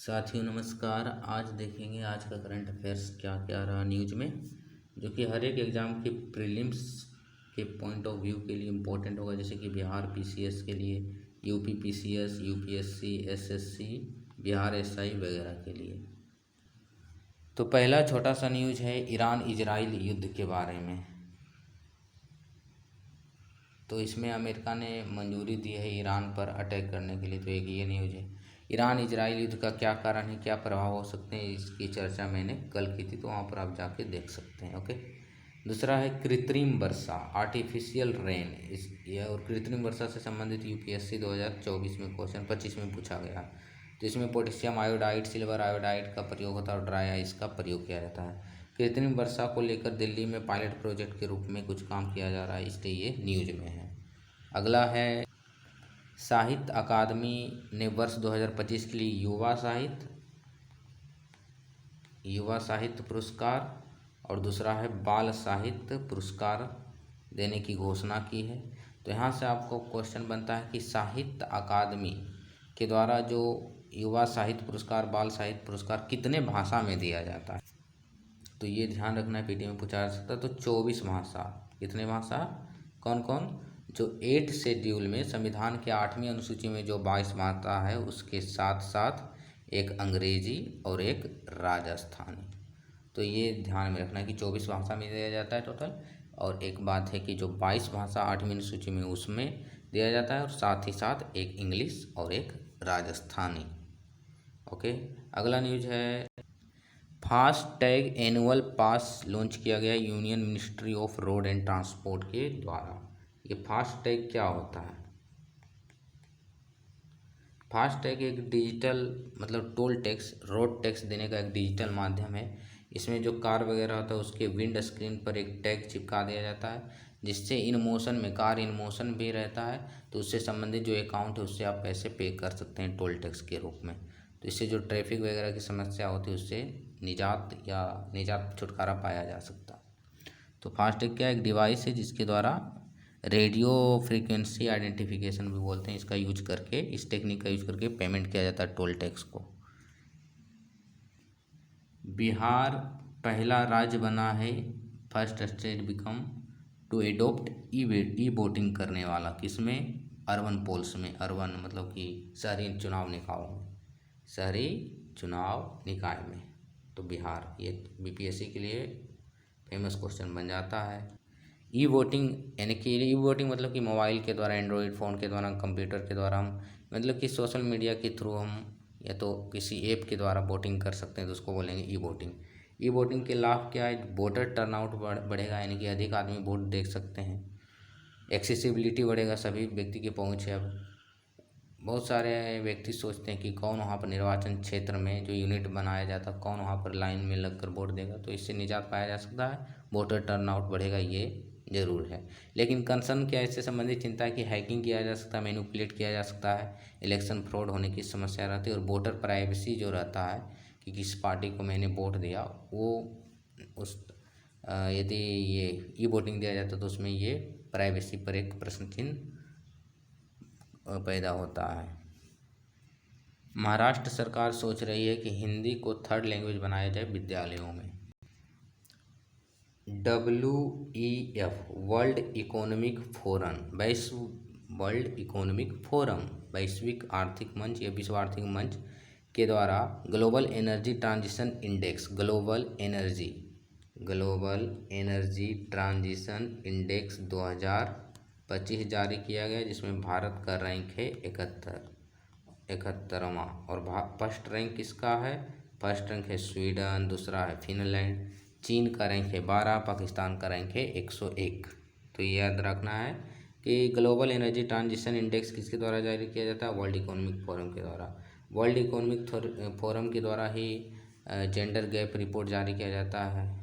साथियों नमस्कार। आज देखेंगे आज का करंट अफेयर्स क्या क्या रहा न्यूज में, जो कि हर एक एग्ज़ाम के प्रीलिम्स के पॉइंट ऑफ व्यू के लिए इम्पोर्टेंट होगा। जैसे कि बिहार पीसीएस के लिए, UP PCS, UPSC, SSC, Bihar SI वगैरह के लिए। तो पहला छोटा सा न्यूज है ईरान इजराइल युद्ध के बारे में। तो इसमें अमेरिका ने मंजूरी दी है ईरान पर अटैक करने के लिए। तो एक ये न्यूज है। ईरान इजराइल युद्ध का क्या कारण है, क्या प्रभाव हो सकते हैं, इसकी चर्चा मैंने कल की थी, तो वहाँ पर आप जाके देख सकते हैं। ओके। दूसरा है कृत्रिम वर्षा, आर्टिफिशियल रेन। और कृत्रिम वर्षा से संबंधित यूपीएससी 2024 में क्वेश्चन 25 में पूछा गया। तो इसमें पोटेशियम आयोडाइड, सिल्वर आयोडाइड का प्रयोग होता है और ड्राई आइस का प्रयोग किया जाता है। कृत्रिम वर्षा को लेकर दिल्ली में पायलट प्रोजेक्ट के रूप में कुछ काम किया जा रहा है, इसलिए ये न्यूज में है। अगला है साहित्य अकादमी ने वर्ष 2025 के लिए युवा साहित्य पुरस्कार और दूसरा है बाल साहित्य पुरस्कार देने की घोषणा की है। तो यहाँ से आपको क्वेश्चन बनता है कि साहित्य अकादमी के द्वारा जो युवा साहित्य पुरस्कार, बाल साहित्य पुरस्कार कितने भाषा में दिया जाता है। तो ये ध्यान रखना है, पीटी में पूछा जा सकता है। तो 24 भाषा। कितने भाषा, कौन कौन? जो 8 शेड्यूल में संविधान के 8वीं अनुसूची में जो 22 भाषा है, उसके साथ साथ एक अंग्रेजी और एक राजस्थानी। तो ये ध्यान में रखना है कि 24 भाषा में दिया जाता है टोटल। और एक बात है कि जो 22 भाषा 8वीं अनुसूची में उसमें दिया जाता है, और साथ ही साथ एक इंग्लिश और एक राजस्थानी। ओके। अगला न्यूज है फास्टैग एनुअल पास लॉन्च किया गया union ministry of road and transport के द्वारा। ये फास्टैग क्या होता है? फास्टैग एक डिजिटल, मतलब टोल टैक्स, रोड टैक्स देने का एक डिजिटल माध्यम है। इसमें जो कार वगैरह होता है उसके विंड स्क्रीन पर एक टैग चिपका दिया जाता है, जिससे इन मोशन में, कार इन मोशन भी रहता है। तो उससे संबंधित जो अकाउंट है उससे आप पैसे पे कर सकते हैं टोल टैक्स के रूप में। तो इससे जो ट्रैफिक वगैरह की समस्या होती है उससे निजात छुटकारा पाया जा सकता है। तो फास्टैग क्या एक डिवाइस है जिसके द्वारा रेडियो फ्रीक्वेंसी आइडेंटिफिकेशन भी बोलते हैं, इसका यूज करके, इस टेक्निक का यूज करके पेमेंट किया जाता है टोल टैक्स को। बिहार पहला राज्य बना है, first state become to adopt E voting करने वाला। किसमें? अर्बन पोल्स में। अर्बन मतलब कि शहरी चुनाव निकाय में। तो बिहार, ये बीपीएससी के लिए फेमस क्वेश्चन बन जाता है। ई वोटिंग यानी कि ई वोटिंग मतलब कि मोबाइल के द्वारा, एंड्रॉयड फ़ोन के द्वारा, कंप्यूटर के द्वारा हम, मतलब कि सोशल मीडिया के थ्रू हम या तो किसी ऐप के द्वारा वोटिंग कर सकते हैं, तो उसको बोलेंगे ई वोटिंग। ई वोटिंग के लाभ क्या है? वोटर टर्नआउट बढ़ेगा, यानी कि अधिक आदमी वोट देख सकते हैं। एक्सेसिबिलिटी बढ़ेगा, सभी व्यक्ति की पहुँच है। अब बहुत सारे व्यक्ति सोचते हैं कि कौन वहाँ पर निर्वाचन क्षेत्र में जो यूनिट बनाया जाता है, कौन वहाँ पर लाइन में लगकर वोट देगा। तो इससे निजात पाया जा सकता है, वोटर टर्नआउट बढ़ेगा, ये जरूर है। लेकिन कंसर्न क्या है, इससे संबंधित चिंता है कि हैकिंग किया जा सकता है, मैनिपुलेट किया जा सकता है, इलेक्शन फ्रॉड होने की समस्या रहती है, और वोटर प्राइवेसी जो रहता है कि किस पार्टी को मैंने वोट दिया, वो उस यदि ये ई वोटिंग दिया जाता है तो उसमें ये प्राइवेसी पर एक प्रश्न चिन्ह पैदा होता है। महाराष्ट्र सरकार सोच रही है कि हिंदी को थर्ड लैंग्वेज बनाया जाए विद्यालयों में। WEF वर्ल्ड इकोनॉमिक फोरम वैश्विक आर्थिक मंच या विश्व आर्थिक मंच के द्वारा global energy transition index, global energy transition index 2025 जारी किया गया, जिसमें भारत का रैंक है 71वां। और फर्स्ट रैंक किसका है? फर्स्ट रैंक है स्वीडन, दूसरा है फिनलैंड, चीन का रैंक है 12, पाकिस्तान का रैंक है 101। तो ये याद रखना है कि ग्लोबल एनर्जी ट्रांजिशन इंडेक्स किसके द्वारा जारी किया जाता है? वर्ल्ड इकोनॉमिक फोरम के द्वारा। वर्ल्ड इकोनॉमिक फोरम के द्वारा ही जेंडर गैप रिपोर्ट जारी किया जाता है।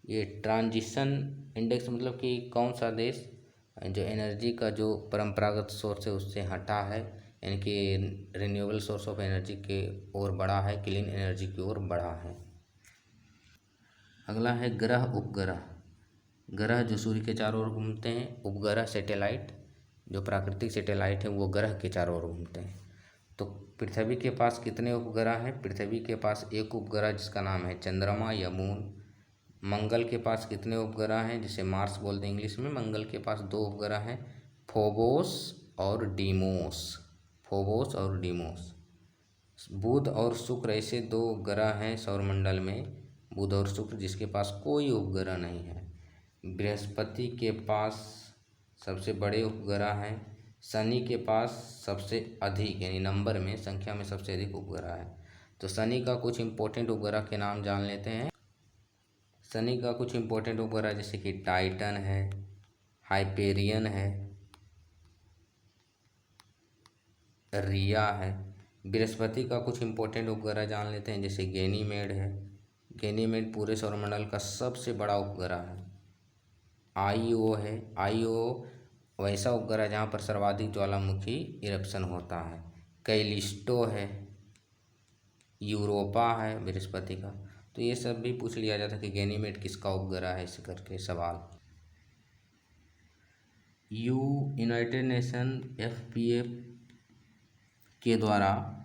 ये ट्रांजिशन इंडेक्स मतलब कि कौन सा देश जो एनर्जी का जो परंपरागत सोर्स है उससे हटा है, यानी कि रिन्यूएबल सोर्स ऑफ एनर्जी के ओर बढ़ा है, क्लीन एनर्जी की ओर बढ़ा है। अगला है ग्रह उपग्रह। ग्रह जो सूर्य के चारों ओर घूमते हैं, उपग्रह सैटेलाइट जो प्राकृतिक सैटेलाइट है वो ग्रह के चारों ओर घूमते हैं। तो पृथ्वी के पास कितने उपग्रह हैं? पृथ्वी के पास एक उपग्रह जिसका नाम है चंद्रमा या मून। मंगल के पास कितने उपग्रह हैं? जिसे मार्स बोलते हैं इंग्लिश में। मंगल के पास 2 उपग्रह हैं, फोबोस और डीमोस। फोबोस और डीमोस। बुध और शुक्र ऐसे 2 ग्रह हैं सौरमंडल में, बुध और शुक्र, जिसके पास कोई उपग्रह नहीं है। बृहस्पति के पास सबसे बड़े उपग्रह हैं। शनि के पास सबसे अधिक यानी नंबर में, संख्या में सबसे अधिक उपग्रह है। तो शनि का कुछ इम्पोर्टेंट उपग्रह के नाम जान लेते हैं। शनि का कुछ इम्पोर्टेंट उपग्रह जैसे कि टाइटन है, हाइपेरियन है, रिया है। बृहस्पति का कुछ इम्पोर्टेंट उपग्रह जान लेते हैं, जैसे गैनीमेड है। गैनीमेड पूरे सौरमंडल का सबसे बड़ा उपग्रह है। आईओ है। आईओ वैसा उपग्रह जहाँ पर सर्वाधिक ज्वालामुखी इरप्शन होता है। कैलिस्टो है। यूरोपा है बृहस्पति का। तो ये सब भी पूछ लिया जाता है कि गैनीमेड किसका उपग्रह है, इस करके सवाल। यूनाइटेड नेशन FPA के द्वारा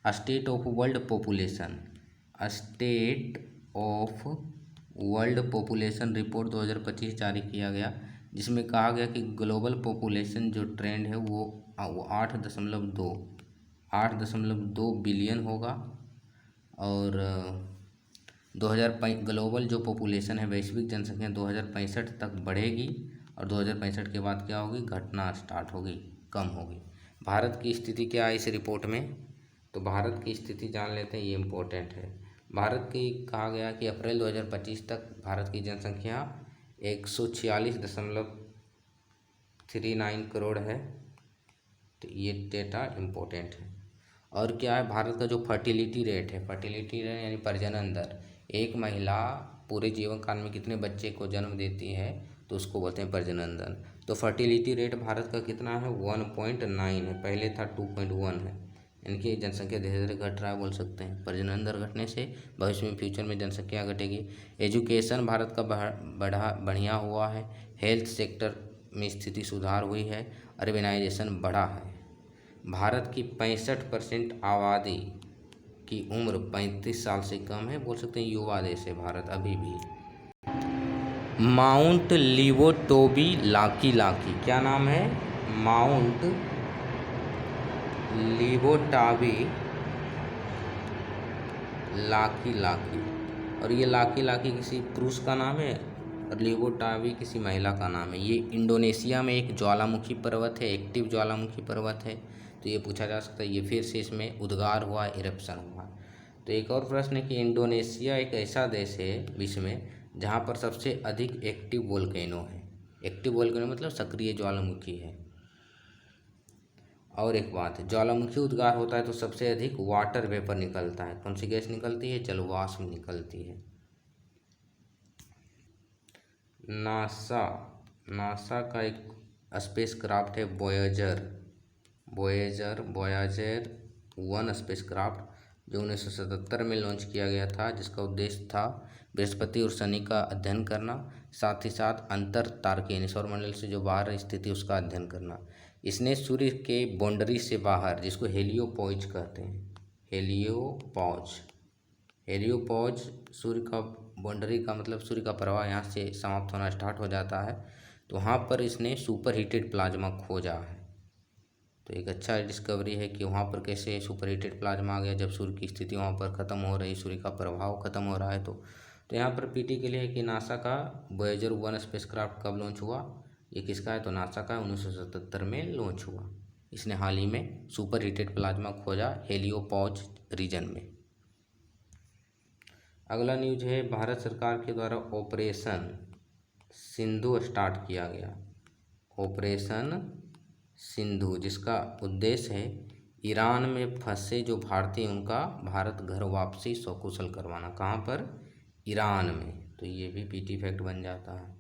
state of world population report 2025 जारी किया गया, जिसमें कहा गया कि ग्लोबल पॉपुलेशन जो ट्रेंड है वो 8.2 बिलियन होगा। और ग्लोबल जो पॉपुलेशन है, वैश्विक जनसंख्या 2065 तक बढ़ेगी और 2065 के बाद क्या होगी? घटना स्टार्ट होगी, कम होगी। भारत की स्थिति क्या है इस रिपोर्ट में? तो भारत की स्थिति जान लेते हैं, ये इम्पोर्टेंट है। भारत की कहा गया कि अप्रैल 2025 तक भारत की जनसंख्या 146.39 करोड़ है। तो ये डेटा इम्पोर्टेंट है। और क्या है, भारत का जो फर्टिलिटी रेट है, फर्टिलिटी रेट यानी प्रजनन दर, एक महिला पूरे जीवन काल में कितने बच्चे को जन्म देती है, तो उसको बोलते हैं प्रजनन दर। तो फर्टिलिटी रेट भारत का कितना है? 1.9 है। पहले था 2.1 है। इनकी जनसंख्या धीरे धीरे घट रहा है, बोल सकते हैं। प्रजनन दर घटने से भविष्य में फ्यूचर में जनसंख्या घटेगी। एजुकेशन भारत का बढ़िया हुआ है। हेल्थ सेक्टर में स्थिति सुधार हुई है। अर्बनाइजेशन बढ़ा है। भारत की 65% आबादी की उम्र 35 साल से कम है, बोल सकते हैं युवा देश है भारत अभी भी। माउंट लिवोटोबी लाकी, क्या नाम है? Mount Lewotobi Laki. और ये लाकी किसी पुरुष का नाम है और लिवोटाबी किसी महिला का नाम है। ये इंडोनेशिया में एक ज्वालामुखी पर्वत है, एक्टिव ज्वालामुखी पर्वत है। तो ये पूछा जा सकता है, ये फिर से इसमें उद्गार हुआ, इरप्शन हुआ। तो एक और प्रश्न है कि इंडोनेशिया एक ऐसा देश है विश्व में जहाँ पर सबसे अधिक एक्टिव वोल्केनो है। एक्टिव वोल्केनो मतलब सक्रिय ज्वालामुखी है। और एक बात है, ज्वालामुखी उद्गार होता है तो सबसे अधिक वाटर वेपर निकलता है। कौन सी गैस निकलती है? जलवाष्प निकलती है। नासा का एक स्पेस क्राफ्ट है वोयाजर 1 स्पेस क्राफ्ट, जो 1977 में लॉन्च किया गया था, जिसका उद्देश्य था बृहस्पति और शनि का अध्ययन करना, साथ ही साथ अंतर तारकीय सौरमंडल से जो बाहर स्थिति उसका अध्ययन करना। इसने सूर्य के बाउंड्री से बाहर, जिसको हेलियोपॉज कहते हैं, हेलियोपॉज सूर्य का बाउंड्री का मतलब सूर्य का प्रवाह यहाँ से समाप्त होना स्टार्ट हो जाता है, तो वहाँ पर इसने सुपर हीटेड प्लाज्मा खोजा है। तो एक अच्छा डिस्कवरी है कि वहाँ पर कैसे सुपर हीटेड प्लाज्मा आ गया, जब सूर्य की स्थिति वहाँ पर ख़त्म हो रही, सूर्य का प्रभाव ख़त्म हो रहा है। तो यहाँ पर पीटी के लिए है कि नासा का वोयाजर 1 स्पेसक्राफ्ट कब लॉन्च हुआ? ये किसका है? तो नासा का 1977 में लॉन्च हुआ। इसने हाल ही में सुपर हीटेड प्लाज्मा खोजा हेलियोपॉज रीजन में। अगला न्यूज है, भारत सरकार के द्वारा ऑपरेशन सिंधु स्टार्ट किया गया। ऑपरेशन सिंधु, जिसका उद्देश्य है ईरान में फंसे जो भारतीय उनका भारत घर वापसी सकुशल करवाना। कहाँ पर? ईरान में। तो ये भी पीटी फैक्ट बन जाता है।